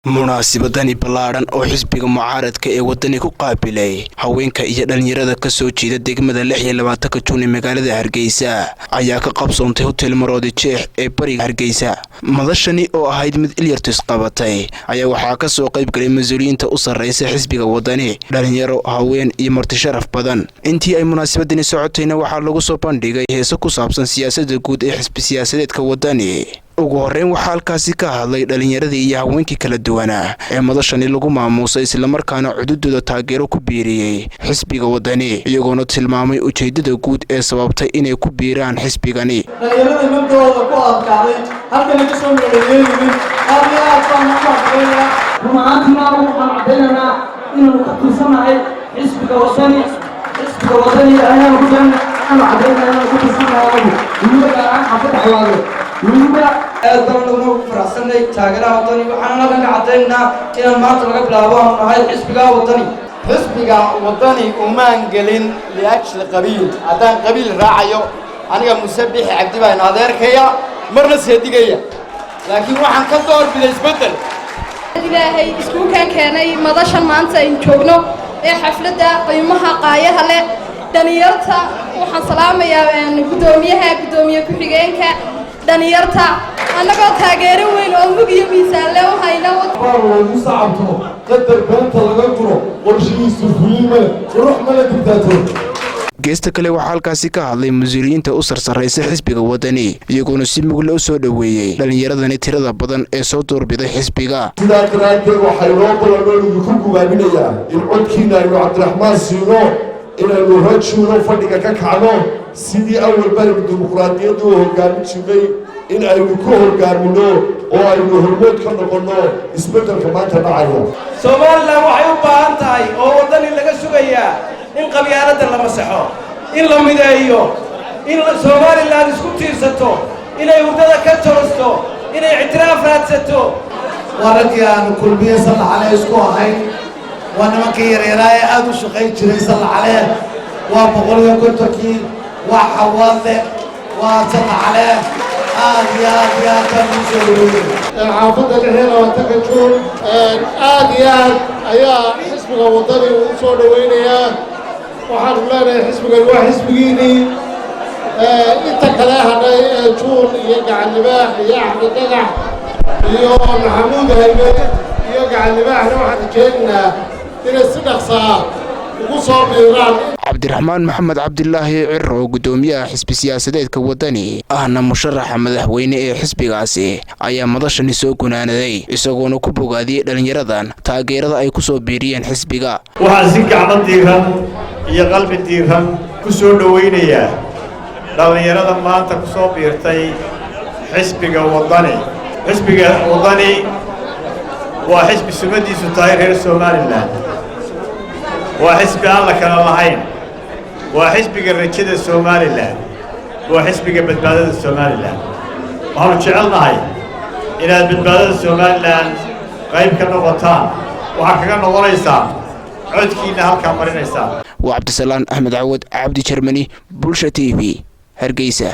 munaasabadani ballaaran oo xisbiga mucaaradka ee wadani ku qaabilay haweenka iyo dhalinyarada ka soo jeeda degmada 26 Juun ee magaalada Hargeysa ayaa ka qabsoontay hotel Maroodi Jeex ee bariga Hargeysa. madashani oo ahayd mid ilyartis qabatay ayaa waxaa ka soo qayb galay mas'uuliyiinta u sareysa xisbiga wadani, dhalinyaro, haween iyo marti sharaf badan. intii ay munaasabadani socotayna waxaa lagu soo bandhigay heeso ku saabsan siyaasadda guud ee xisbi siyaasadeedka wadani. ugu horeyn waxaa halkaasi ka hadlay dhalinyaradii iyo haweenkii kala duwanaa ee madashani lagu maamuusay isla markaana cududooda taageero ku biiriyay xisbiga wadani, iyagoona tilmaamay ujeedada guud ee sababtay inay ku biiraan xisbigani. dhalinyarada madooda ku adkaaday halkan ka soo meeleeyeen aad baan u mahadcelinayaa rumaantii waxaan cadeynaynaa inuu ka tirsanahay xisbiga wadani ayaan ku cadeynaynaa ku tirsanahay iyaga aan xafadaxwaado aad baan ugu faraxsanay taageeraha wadani waxaan laga cadeynaa in maanta laga bilaabo aan nahay xisbiga wadani umaan gelin liajli qabiil hadaan qabiil raacayo aniga musabix cabdi baan adeerkaya marna seedigaya laakiin waxaan ka doorbiday isbedel ilaahay isku keenay madashan maanta in joogno ee xafladda qiimaha qaayaha leh dhalinyarta waxaan salaamayaa gudoomiye ku-xigeenka dhalinyarta annagoo taageero weyn oo mug iyo miisaan leh waxayna lagu sacabto qadar beenta laga guro qorshihiisu fuliima qurux mala digtaato. geesta kale waxaa halkaasi ka hadlay mas'uuliyiinta u sarsareysa xisbiga wadani, iyagoona si mugle u soo dhoweeyey dhalinyaradani tirada badan ee soo doorbiday xisbiga. sidaa daraaddeed waxay loo ballanooyigu ku gubaabinayaa in codkiina aynu cabdiraxmaan siino inaynu rajuuno fadhiga ka kacno sidii awal bariga dimuqraadiyadda u hogaamin jirnay in aynu ku hogaamino oo aynu hormood ka noqonno isbeddelka maanta dhacaya. Soomaaliland waxay u baahan tahay oo wadani laga sugayaa in qabyaaladda la masaxo, in la mideeyo, in Soomaaliland isku tiirsato, inay hurdada ka toosto, inay ictiraaf raadsato. waradii aan kulmiye salaxale isku ahayn waa nimankii yareeraa ee aad u shaqayn jiray salaxale waa 150 waa xawaale waa salaxale aad iyo aad ka muujiyay xaafadda 26 Juun aad iyo aad ayaa xisbiga wadani u soo dhaweynayaa. waxaan leenahay xisbigan waa xisbigiinii inta kale hadhay Juun iyo gacan libaax iyo Axmed Dagax iyo Maxamuud Haybe iyo gacan libaaxna waxaan jeednaa inay si dhaqsaa ugu soo biiraan. cabdiraxmaan maxamed cabdilaahi cirro gudoomiyaha xisbi siyaasadeedka wadani ahna musharaxa madaxweyne ee xisbigaasi ayaa madashani soo gunaanaday, isagoona ku bogaadiyey dhalinyaradan taageerada ay ku soo biiriyeen xisbiga. waxaan si gacmo diiran iyo qalbi diiran ku soo dhaweynayaa dhalinyarada maanta ku soo biirtay xisbiga wadani. xisbiga wadani waa xisbi sumadiisu tahay reer Soomaaliland, waa xisbi aan la kala lahayn, waa xisbiga rajada Soomaaliland, waa xisbiga badbaadada Soomaaliland. waxaanu jecelnahay inaad badbaadada Soomaaliland qayb ka noqotaan. waxaa kaga noqonaysaa codkiina halkaa marinaysaa. waa Cabdisalaan Axmed Cawad, Cabdi Jarmani, Bulsha TV, Hargeysa.